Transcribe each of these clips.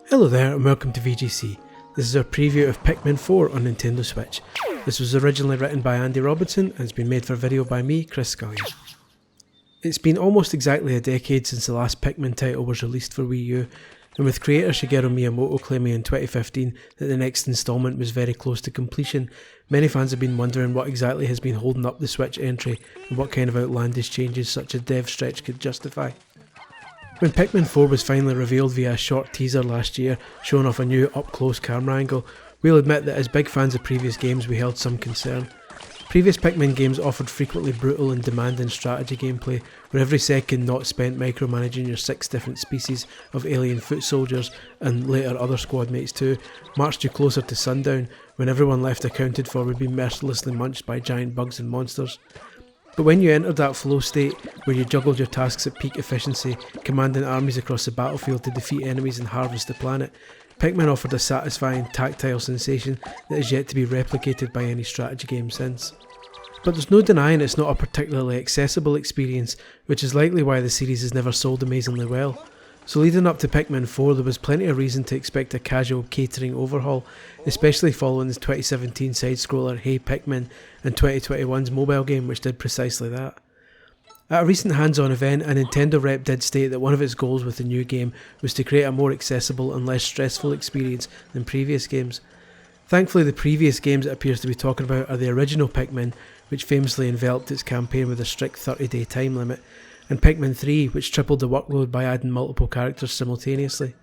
Hello there and welcome to VGC. This is our preview of Pikmin 4 on Nintendo Switch. This was originally written by Andy Robinson and has been made for video by me, Chris Scully. It's been almost exactly a decade since the last Pikmin title was released for Wii U, and with creator Shigeru Miyamoto claiming in 2015 that the next installment was very close to completion, many fans have been wondering what exactly has been holding up the Switch entry and what kind of outlandish changes such a dev stretch could justify. When Pikmin 4 was finally revealed via a short teaser last year showing off a new up-close camera angle, we'll admit that as big fans of previous games we held some concern. Previous Pikmin games offered frequently brutal and demanding strategy gameplay, where every second not spent micromanaging your 6 different species of alien foot soldiers, and later other squad mates too, marched you closer to sundown, when everyone left accounted for would be mercilessly munched by giant bugs and monsters. But when you entered that flow state, where you juggled your tasks at peak efficiency, commanding armies across the battlefield to defeat enemies and harvest the planet, Pikmin offered a satisfying tactile sensation that is yet to be replicated by any strategy game since. But there's no denying it's not a particularly accessible experience, which is likely why the series has never sold amazingly well. So leading up to Pikmin 4 there was plenty of reason to expect a casual catering overhaul, especially following the 2017 side-scroller Hey Pikmin and 2021's mobile game which did precisely that. At a recent hands-on event, a Nintendo rep did state that one of its goals with the new game was to create a more accessible and less stressful experience than previous games. Thankfully the previous games it appears to be talking about are the original Pikmin, which famously enveloped its campaign with a strict 30-day time limit, and Pikmin 3, which tripled the workload by adding multiple characters simultaneously.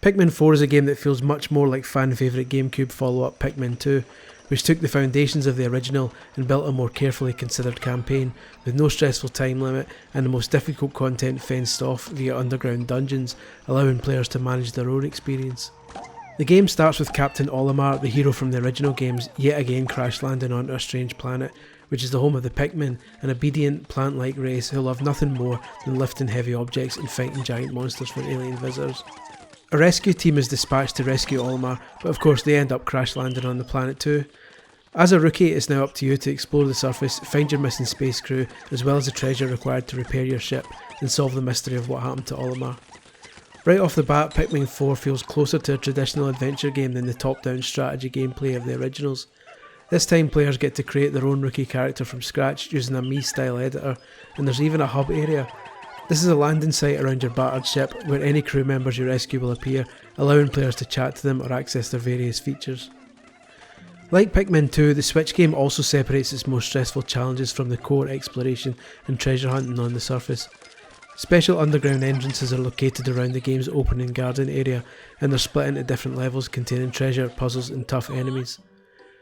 Pikmin 4 is a game that feels much more like fan-favourite GameCube follow-up Pikmin 2, which took the foundations of the original and built a more carefully considered campaign, with no stressful time limit and the most difficult content fenced off via underground dungeons, allowing players to manage their own experience. The game starts with Captain Olimar, the hero from the original games, yet again crash landing onto a strange planet, which is the home of the Pikmin, an obedient, plant-like race who love nothing more than lifting heavy objects and fighting giant monsters for alien visitors. A rescue team is dispatched to rescue Olimar, but of course they end up crash landing on the planet too. As a rookie, it's now up to you to explore the surface, find your missing space crew, as well as the treasure required to repair your ship, and solve the mystery of what happened to Olimar. Right off the bat, Pikmin 4 feels closer to a traditional adventure game than the top-down strategy gameplay of the originals. This time players get to create their own rookie character from scratch using a Mii-style editor, and there's even a hub area. This is a landing site around your battered ship where any crew members you rescue will appear, allowing players to chat to them or access their various features. Like Pikmin 2, the Switch game also separates its most stressful challenges from the core exploration and treasure hunting on the surface. Special underground entrances are located around the game's opening garden area, and they're split into different levels containing treasure, puzzles and tough enemies.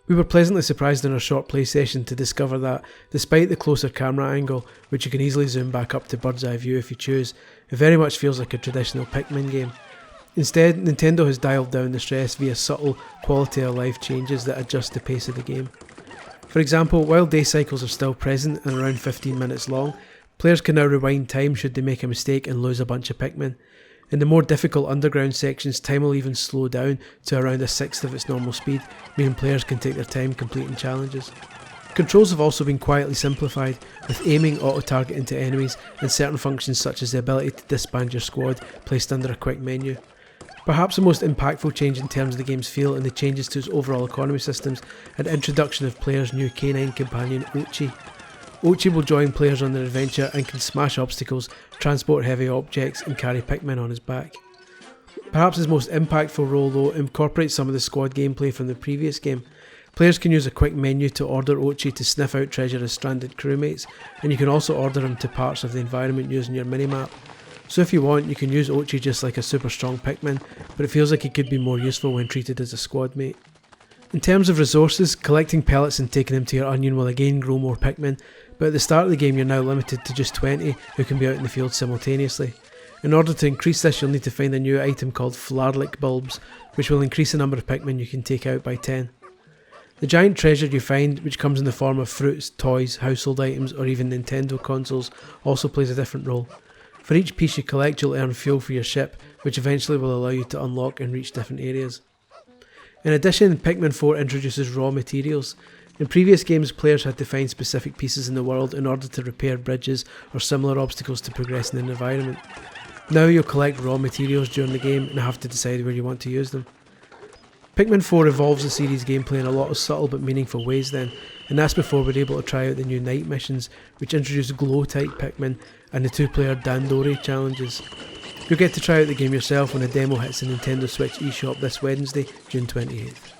We were pleasantly surprised in our short play session to discover that, despite the closer camera angle, which you can easily zoom back up to bird's eye view if you choose, it very much feels like a traditional Pikmin game. Instead, Nintendo has dialed down the stress via subtle, quality of life changes that adjust the pace of the game. For example, while day cycles are still present and around 15 minutes long, players can now rewind time should they make a mistake and lose a bunch of Pikmin. In the more difficult underground sections, time will even slow down to around a sixth of its normal speed, meaning players can take their time completing challenges. Controls have also been quietly simplified, with aiming auto-targeting to enemies and certain functions such as the ability to disband your squad placed under a quick menu. Perhaps the most impactful change in terms of the game's feel and the changes to its overall economy systems are the introduction of players' new canine companion Oatchi. Oatchi will join players on their adventure and can smash obstacles, transport heavy objects and carry Pikmin on his back. Perhaps his most impactful role though incorporates some of the squad gameplay from the previous game. Players can use a quick menu to order Oatchi to sniff out treasure as stranded crewmates, and you can also order him to parts of the environment using your minimap. So if you want, you can use Oatchi just like a super strong Pikmin, but it feels like he could be more useful when treated as a squad mate. In terms of resources, collecting pellets and taking them to your onion will again grow more Pikmin, but at the start of the game you're now limited to just 20 who can be out in the field simultaneously. In order to increase this, you'll need to find a new item called Flarlick Bulbs, which will increase the number of Pikmin you can take out by 10. The giant treasure you find, which comes in the form of fruits, toys, household items or even Nintendo consoles, also plays a different role. For each piece you collect you'll earn fuel for your ship, which eventually will allow you to unlock and reach different areas. In addition, Pikmin 4 introduces raw materials. In previous games, players had to find specific pieces in the world in order to repair bridges or similar obstacles to progress in an environment. Now you'll collect raw materials during the game and have to decide where you want to use them. Pikmin 4 evolves the series gameplay in a lot of subtle but meaningful ways then, and that's before we're able to try out the new night missions, which introduce glow-type Pikmin and the 2-player Dandori challenges. You'll get to try out the game yourself when a demo hits the Nintendo Switch eShop this Wednesday, June 28th.